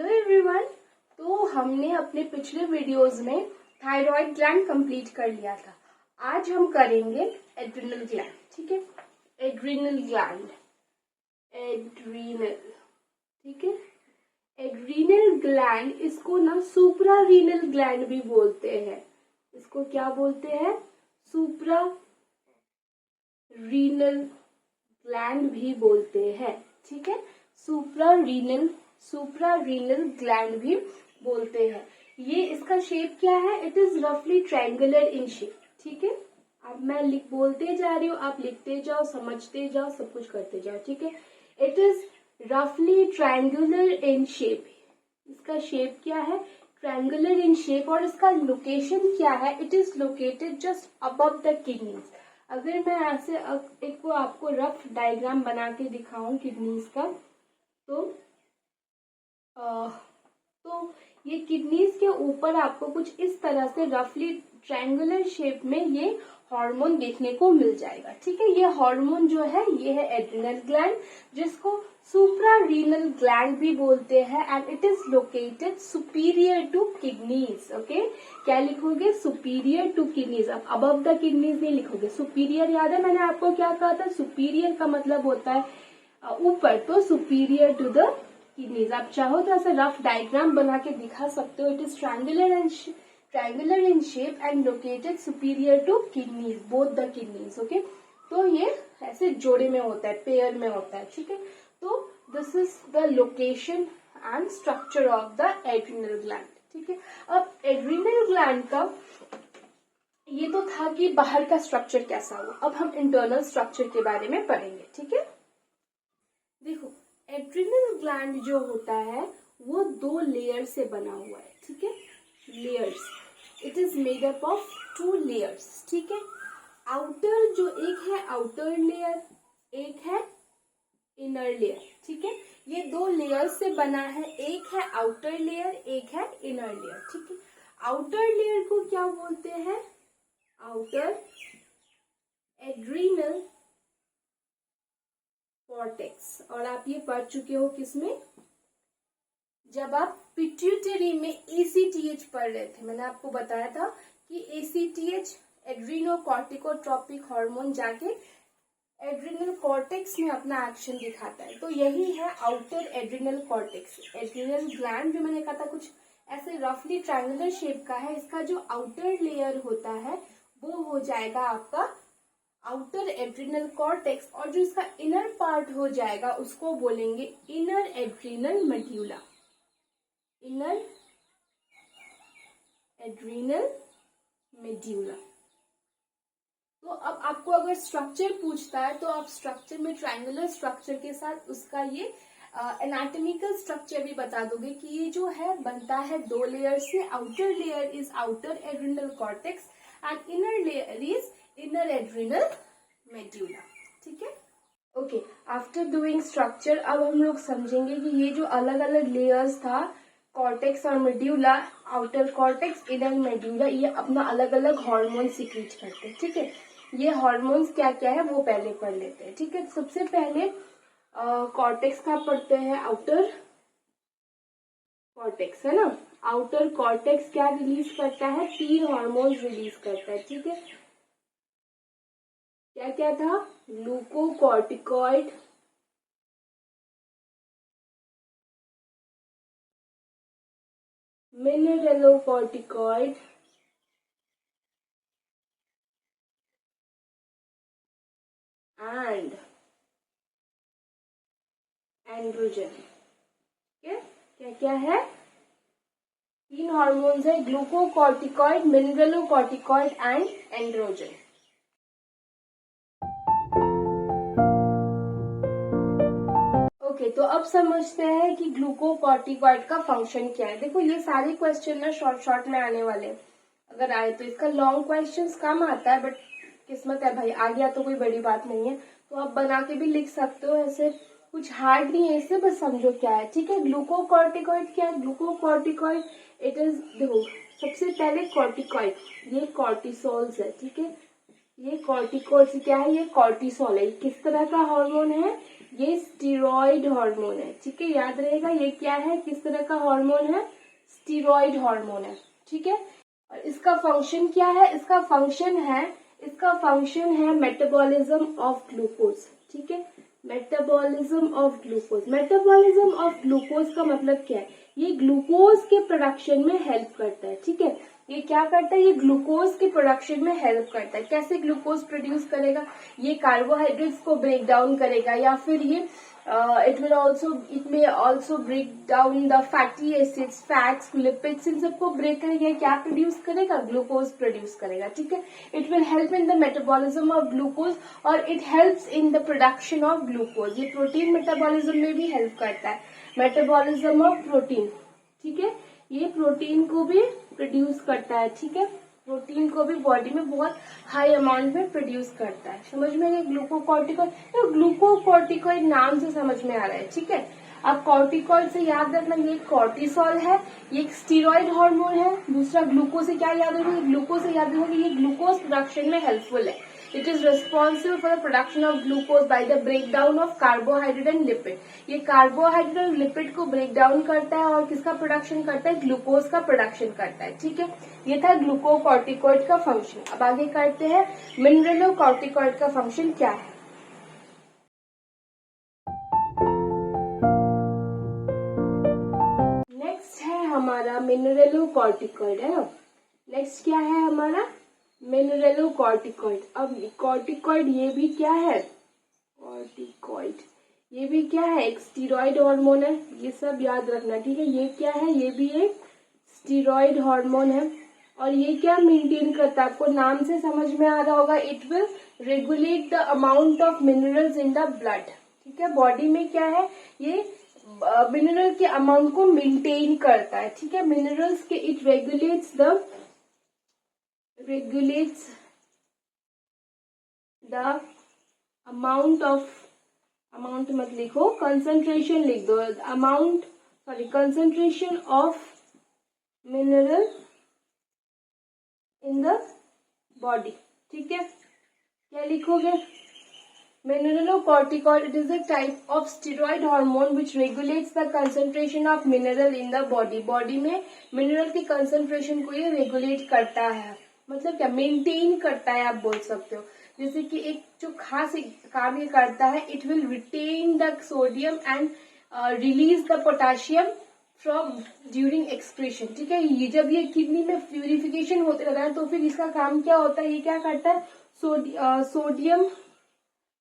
Everyone, तो हमने अपने पिछले वीडियोस में थायराइड ग्लैंड कंप्लीट कर लिया था। आज हम करेंगे एड्रिनल ग्लैंड। ठीक है, एड्रिनल ग्लैंड, एड्रिनल, ठीक है। एड्रिनल ग्लैंड, इसको ना सुप्रा रीनल ग्लैंड भी बोलते हैं। इसको क्या बोलते हैं? सुप्रा रीनल ग्लैंड भी बोलते हैं। ठीक है, सुप्रा रीनल ग्लैंड भी बोलते हैं। ये इसका शेप क्या है? इट इज रफली ट्रायंगुलर इन शेप। ठीक है, अब मैं बोलते जा रही हूँ, आप लिखते जाओ, समझते जाओ, सब कुछ करते जाओ। ठीक है, इट इज रफली ट्रायंगुलर इन शेप। इसका शेप क्या है? Triangular in shape. और इसका लोकेशन क्या है? It is located just above the kidneys. अगर मैं ऐसे एक को आपको रफ डायग्राम बना के दिखाऊं किडनीज का, तो ये किडनीज के ऊपर आपको कुछ इस तरह से रफली ट्रायंगुलर शेप में ये हार्मोन देखने को मिल जाएगा। ठीक है, ये हार्मोन जो है ये है एड्रिनल ग्लैंड, जिसको सुप्रा रीनल ग्लैंड भी बोलते हैं, and it is located superior to kidneys. Okay, क्या लिखोगे? Superior to kidneys. अब अबव द किडनीज नहीं लिखोगे, सुपीरियर। याद है मैंने आपको क्या कहा था? सुपीरियर का मतलब होता है ऊपर, तो सुपीरियर टू द किडनीज। आप चाहो तो ऐसा रफ डायग्राम बना के दिखा सकते हो। It is triangular in shape and located superior to kidneys, both the kidneys. Okay, तो ये ऐसे जोड़े में होता है, पेयर में होता है। ठीक है, तो this is the location and structure of the adrenal gland. ठीक है, अब एड्रिनल ग्लैंड का ये तो था कि बाहर का स्ट्रक्चर कैसा हो। अब हम इंटरनल स्ट्रक्चर के बारे में पढ़ेंगे। ठीक है, देखो, एड्रिनल ग्लैंड जो होता है वो 2 लेयर से बना हुआ है। ठीक है, layers, it is made up of 2 layers. ठीक है, आउटर जो एक है आउटर लेयर, एक है इनर लेयर। ठीक है, ये 2 लेयर से बना है, एक है आउटर लेयर, एक है इनर लेयर। ठीक है, आउटर लेयर को क्या बोलते हैं? Outer adrenal cortex. और आप ये पढ़ चुके हो किसमें? जब आप पिट्यूटरी में एसीटीएच पढ़ रहे थे। मैंने आपको बताया था कि एसीटीएच एड्रीनोकॉर्टिकोट्रोपिक हार्मोन जाके एड्रिनल कॉर्टेक्स में अपना एक्शन दिखाता है। तो यही है outer adrenal cortex. Adrenal gland जो मैंने कहा था कुछ ऐसे रफली ट्रायंगुलर शेप का है। इसका जो आउटर लेयर होता है वो हो जाएगा आपका आउटर एड्रिनल कॉर्टेक्स, और जो इसका इनर पार्ट हो जाएगा उसको बोलेंगे inner adrenal medulla. Inner adrenal medulla. तो अब आपको अगर स्ट्रक्चर पूछता है तो आप स्ट्रक्चर में ट्रायंगुलर स्ट्रक्चर के साथ उसका ये एनाटॉमिकल स्ट्रक्चर भी बता दोगे कि ये जो है बनता है 2 लेयर से। Outer layer is outer adrenal cortex and inner layer is inner adrenal medulla. ठीक है, ओके। आफ्टर डूइंग स्ट्रक्चर, अब हम लोग समझेंगे कि ये जो अलग अलग लेयर्स था, कॉर्टेक्स और medulla, outer cortex, inner medulla, ये अपना अलग अलग हार्मोन सीक्रेट करते हैं। ठीक है, ये हार्मोन्स क्या क्या है वो पहले पढ़ लेते हैं। ठीक है, सबसे पहले कॉर्टेक्स का पढ़ते हैं, आउटर कॉर्टेक्स है ना। आउटर कॉर्टेक्स क्या रिलीज करता है? 3 हार्मोन्स रिलीज करता है। ठीक है, क्या क्या था? Glucocorticoid, mineralocorticoid, and androgen. ठीक है, क्या क्या है? 3 हार्मोन्स है, glucocorticoid, mineralocorticoid and androgen. Okay, तो अब समझते हैं कि ग्लूकोकॉर्टिकॉइड का फंक्शन क्या है। देखो, ये सारे क्वेश्चन ना शॉर्ट में आने वाले। अगर आए तो इसका लॉन्ग क्वेश्चंस कम आता है, बट किस्मत है भाई, आ गया तो कोई बड़ी बात नहीं है। तो आप बना के भी लिख सकते हो, ऐसे कुछ हार्ड नहीं है इससे, बस समझो क्या है। ठीक है, ग्लूकोकॉर्टिकॉइड क्या है? ग्लूकोकॉर्टिकॉइड इट इज, देखो सबसे पहले कॉर्टिकॉइड, ये कॉर्टिसोल्स है, ठीक है। ये कॉर्टिकॉइड क्या है, ये कॉर्टिसोल है। किस तरह का हार्मोन है, ये स्टीरॉइड हार्मोन है, ठीक है। याद रहेगा ये क्या है, किस तरह का हार्मोन है, स्टीरॉइड हार्मोन है, ठीक है। और इसका फंक्शन क्या है, इसका फंक्शन है मेटाबॉलिज्म ऑफ ग्लूकोज, ठीक है। Metabolism of glucose, metabolism of glucose का मतलब क्या है, ये ग्लूकोज के प्रोडक्शन में हेल्प करता है, ठीक है। ये क्या करता है, ये ग्लूकोज के प्रोडक्शन में हेल्प करता है। कैसे ग्लूकोज प्रोड्यूस करेगा, ये कार्बोहाइड्रेट्स को ब्रेक डाउन करेगा, या फिर ये it may also break down the fatty acids, fats, lipids, इन सबको ब्रेक करेगा। क्या प्रोड्यूस करेगा, ग्लूकोज प्रोड्यूस करेगा, ठीक है। It will help in the metabolism of glucose और it helps in the production of glucose. ये प्रोटीन मेटाबॉलिज्म में भी हेल्प करता है, मेटाबॉलिज्म ऑफ प्रोटीन, ठीक है। ये प्रोटीन को भी प्रोड्यूस करता है, ठीक है। प्रोटीन को भी बॉडी में बहुत हाई अमाउंट में प्रोड्यूस करता है। समझ में आया, ग्लूकोकॉर्टिकॉइड, तो ग्लूकोकॉर्टिकॉइड नाम से समझ में आ रहा है, ठीक है। अब कॉर्टिकॉइड से याद रखना, ये कॉर्टिसोल है, ये एक स्टीरॉइड हार्मोन है। दूसरा ग्लूकोज से क्या याद रखोगे, ग्लूकोज से याद रखोगे ये ग्लूकोज प्रोडक्शन में हेल्पफुल है। It is responsible for the production of glucose by the breakdown of carbohydrate and lipid. ये कार्बोहाइड्रेट और लिपिड को ब्रेक डाउन करता है और किसका प्रोडक्शन करता है, ग्लूकोज का प्रोडक्शन करता है, ठीक है। ये था ग्लूकोकॉर्टिकॉइड का फंक्शन। अब आगे करते हैं मिनरलोकॉर्टिकॉइड का फंक्शन क्या है। नेक्स्ट है हमारा मिनरलोकॉर्टिकॉइड, है ना। नेक्स्ट क्या है हमारा, मिनरलोकॉर्टिकॉइड। अब कॉर्टिकॉइड ये भी क्या है, कॉर्टिकॉइड ये भी क्या है, एक स्टीरॉइड हार्मोन है। ये सब याद रखना, ठीक है। ये क्या है, ये भी एक स्टीरॉइड हार्मोन है। और ये क्या मेंटेन करता है, आपको नाम से समझ में आ रहा होगा, it will regulate the amount of minerals in the blood, ठीक है। बॉडी में क्या है, ये मिनरल के अमाउंट को मेंटेन करता है, ठीक है। मिनरल्स के इट regulates the amount मत लिखो, concentration लिख दो, concentration of mineral in the body, ठीक है। क्या लिखोगे, mineralocorticoid, it is a type of steroid hormone which regulates the concentration of mineral in the body. Body में मिनरल की कंसंट्रेशन को ये रेगुलेट करता है, मतलब क्या, मेंटेन करता है, आप बोल सकते हो। जैसे कि एक जो खास कार्य करता है, it will retain the sodium and release the potassium from during excretion, ठीक है। ये जब ये किडनी में प्यूरिफिकेशन होते रहता है तो फिर इसका काम क्या होता है, ये क्या करता है, सोडियम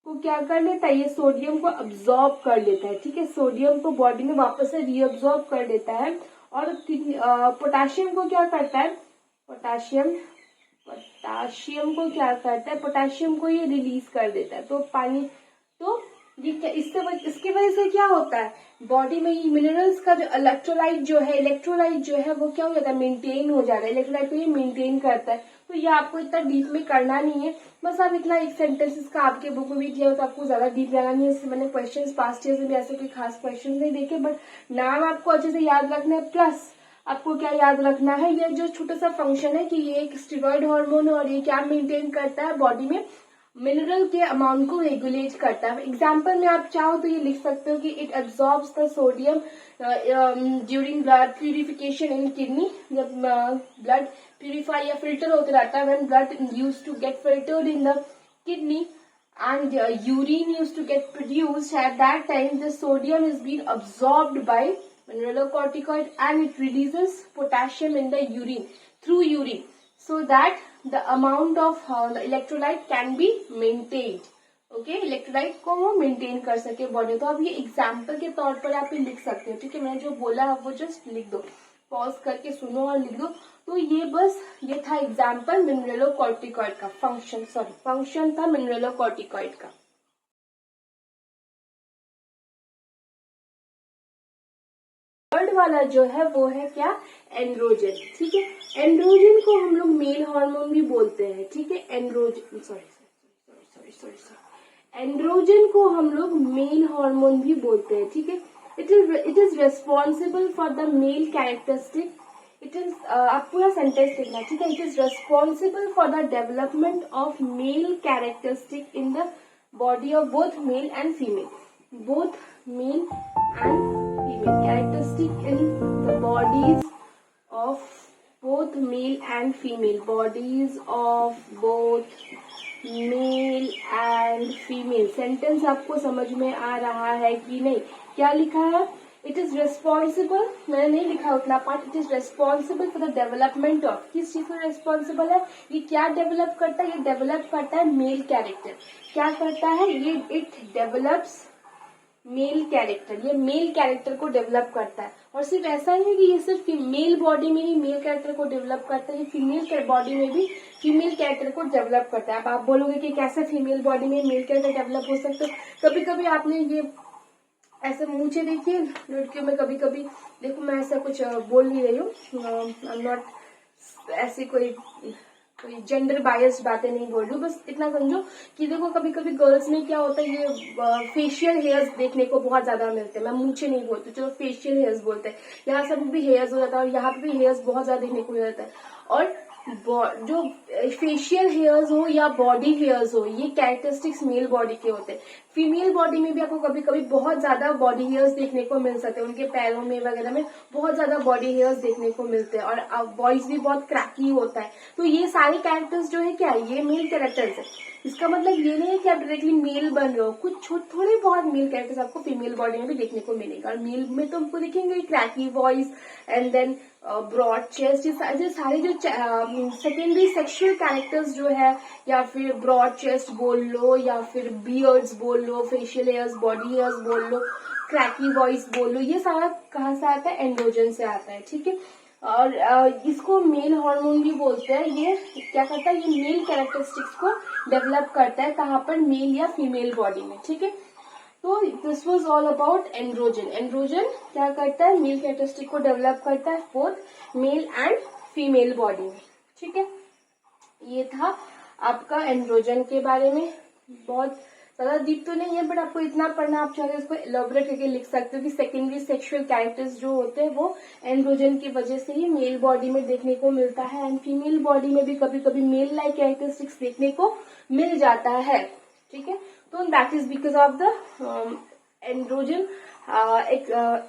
को क्या कर लेता है, ये सोडियम को अब्सॉर्ब कर लेता है, ठीक है। सोडियम को बॉडी में वापस से रीअब्सॉर्ब कर लेता है। और पोटेशियम को क्या करता है, पोटेशियम को क्या करता है, पोटेशियम को ये रिलीज कर देता है। तो पानी, तो ये इसके वजह से क्या होता है, बॉडी में ये मिनरल्स का जो इलेक्ट्रोलाइट जो है वो क्या हो जाता है, मेंटेन हो जाता है। इलेक्ट्रोलाइट को ये मेंटेन करता है। तो ये आपको इतना डीप में करना नहीं है, बस आप इतना एक सेंटेंस का आपके बुक में भी दिया हो तो आपको ज्यादा डीप जाना नहीं है। इससे मैंने क्वेश्चंस पास्ट ईयर से भी ऐसे कोई खास क्वेश्चन नहीं देखे, बट नाम आपको अच्छे से याद रखना है। प्लस आपको क्या याद रखना है, ये जो छोटा सा फंक्शन है कि ये एक स्टीरॉइड हार्मोन है और ये क्या मेंटेन करता है, बॉडी में मिनरल के अमाउंट को रेगुलेट करता है। एग्जाम्पल में आप चाहो तो ये लिख सकते हो कि it absorbs the sodium during blood purification in kidney. जब ब्लड प्यूरिफाई या फिल्टर होते रहता है, when blood used to get filtered in the kidney and urine used to get produced, at that time the sodium is being absorbed by mineralocorticoid and it releases potassium in the urine, through urine, so that the amount of the electrolyte can be maintained. Okay, electrolyte को वो maintain कर सके body. तो आप ये example के तौर पर आप ये लिख सकते हो, ठीक है। मैंने जो बोला आप वो जस्ट लिख दो, पॉज करके सुनो और लिख दो। तो ये था एग्जाम्पल मिनरलोकॉर्टिकॉइड का फंक्शन था मिनरलोकॉर्टिकॉइड का। थर्ड वाला जो है वो है क्या, एंड्रोजन, ठीक है। एंड्रोजन को हम लोग मेल हार्मोन भी बोलते हैं, ठीक है। एंड्रोजन को हम लोग मेल हार्मोन भी बोलते हैं, ठीक है। It is responsible for the male characteristic it is, आप पूरा सेंटेंस लिखना, ठीक है। It is responsible for the development of male characteristic in the body of both male and female, both male and female characteristic in the bodies of both male and female, bodies of both male and female। Sentence आपको समझ में आ रहा है कि नहीं? क्या लिखा है? इट इज रेस्पॉन्सिबल, मैंने नहीं लिखा उतना part, it is responsible for the development of, किस चीज में रेस्पॉन्सिबल है? ये क्या डेवलप करता है? ये डेवलप करता है मेल कैरेक्टर। क्या करता है ये? इट डेवलप्स मेल कैरेक्टर, ये मेल कैरेक्टर को डेवलप करता है। और सिर्फ ऐसा ही है कि ये सिर्फ मेल बॉडी में ही मेल कैरेक्टर को डेवलप करता है, फीमेल बॉडी में भी फीमेल कैरेक्टर को डेवलप करता है। अब आप बोलोगे कि कैसे फीमेल बॉडी में मेल कैरेक्टर डेवलप हो सकता है? कभी कभी आपने ये ऐसे मुंह से देखिए लड़कियों में, कभी कभी देखो, मैं ऐसा कुछ बोल नहीं रही हूँ, आई एम नॉट ऐसी कोई जेंडर बायस्ड बातें नहीं बोल रही हूँ, बस इतना समझो कि देखो कभी कभी गर्ल्स में क्या होता है, ये फेशियल हेयर्स देखने को बहुत ज्यादा मिलते हैं। मैं मुंह नहीं बोलती, चलो फेशियल हेयर्स बोलते हैं। यहाँ सब भी हेयर्स हो जाता है और यहाँ पे भी हेयर्स बहुत ज्यादा देखने को मिल जाता है। और जो फेशियल हेयर्स हो या बॉडी हेयर्स हो, ये कैरेक्टरिस्टिक्स मेल बॉडी के होते हैं। फीमेल बॉडी में भी आपको कभी कभी बहुत ज्यादा बॉडी हेयर्स देखने को मिल सकते हैं, उनके पैरों में वगैरह में बहुत ज्यादा बॉडी हेयर्स देखने को मिलते हैं, और वॉइस भी बहुत क्रैकी होता है। तो ये सारे कैरेक्टर्स जो है क्या है? ये मेल कैरेक्टर्स है। इसका मतलब ये नहीं है कि आप डायरेक्टली मेल बन रहे हो, कुछ थोड़े बहुत मेल कैरेक्टर्स आपको फीमेल बॉडी में भी देखने को मिलेगा। और मेल में तो हमको देखेंगे cracky voice and then broad chest, ये सारे जो सेकेंडरी सेक्सुअल कैरेक्टर्स जो है, या फिर ब्रॉड चेस्ट बोल लो, या फिर बियर्ड्स बोल लो, फेशियल हेयर्स, बॉडी हेयर्स बोल लो, क्रैकी वॉइस बोल लो, ये सारा कहाँ से आता है? एंड्रोजन से आता है, ठीक है। और इसको मेल हार्मोन भी बोलते हैं। ये क्या करता है? ये मेल कैरेक्टरिस्टिक्स को डेवलप करता है, कहाँ पर? मेल या फीमेल बॉडी में, ठीक है। तो this was all about androgen. Androgen क्या करता है? मेल कैरेक्टरिस्टिक को डेवलप करता है both male and female body में, ठीक है। ये था आपका एंड्रोजन के बारे में। बहुत ज्यादा डीप तो नहीं है, बट आपको इतना पढ़ना, आप चाहे उसको एलोबरेट करके लिख सकते हो कि सेकेंडरी सेक्सुअल कैरेक्टर्स जो होते हैं वो एंड्रोजन की वजह से ही मेल बॉडी में देखने को मिलता है, एंड फीमेल बॉडी में भी कभी कभी मेल लाइक कैरेक्टरिस्टिक्स देखने को मिल जाता है, ठीक है। तो that is because of the androgen,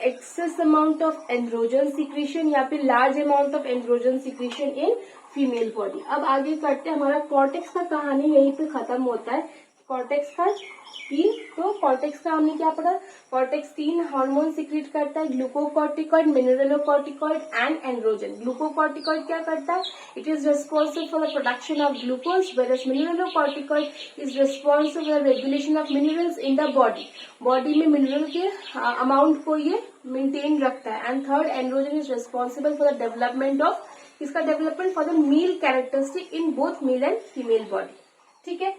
excess amount of androgen secretion या फिर large amount of androgen secretion in female body. अब आगे करते हैं, हमारा कॉर्टेक्स का कहानी यहीं पे खत्म होता है। कॉर्टेक्स का 3, तो कॉर्टेक्स का हमने क्या पढ़ा? कॉर्टेक्स 3 हार्मोन सिक्रीट करता है, glucocorticoid, mineralocorticoid and androgen. Glucocorticoid क्या करता है? It is responsible for the production of glucose, whereas mineralocorticoid is responsible for the regulation of minerals in the body. Body में मिनरल के अमाउंट को ये maintain रखता है। And third, androgen is responsible for the development of, इसका development for the male characteristic in both male and female body, ठीक है।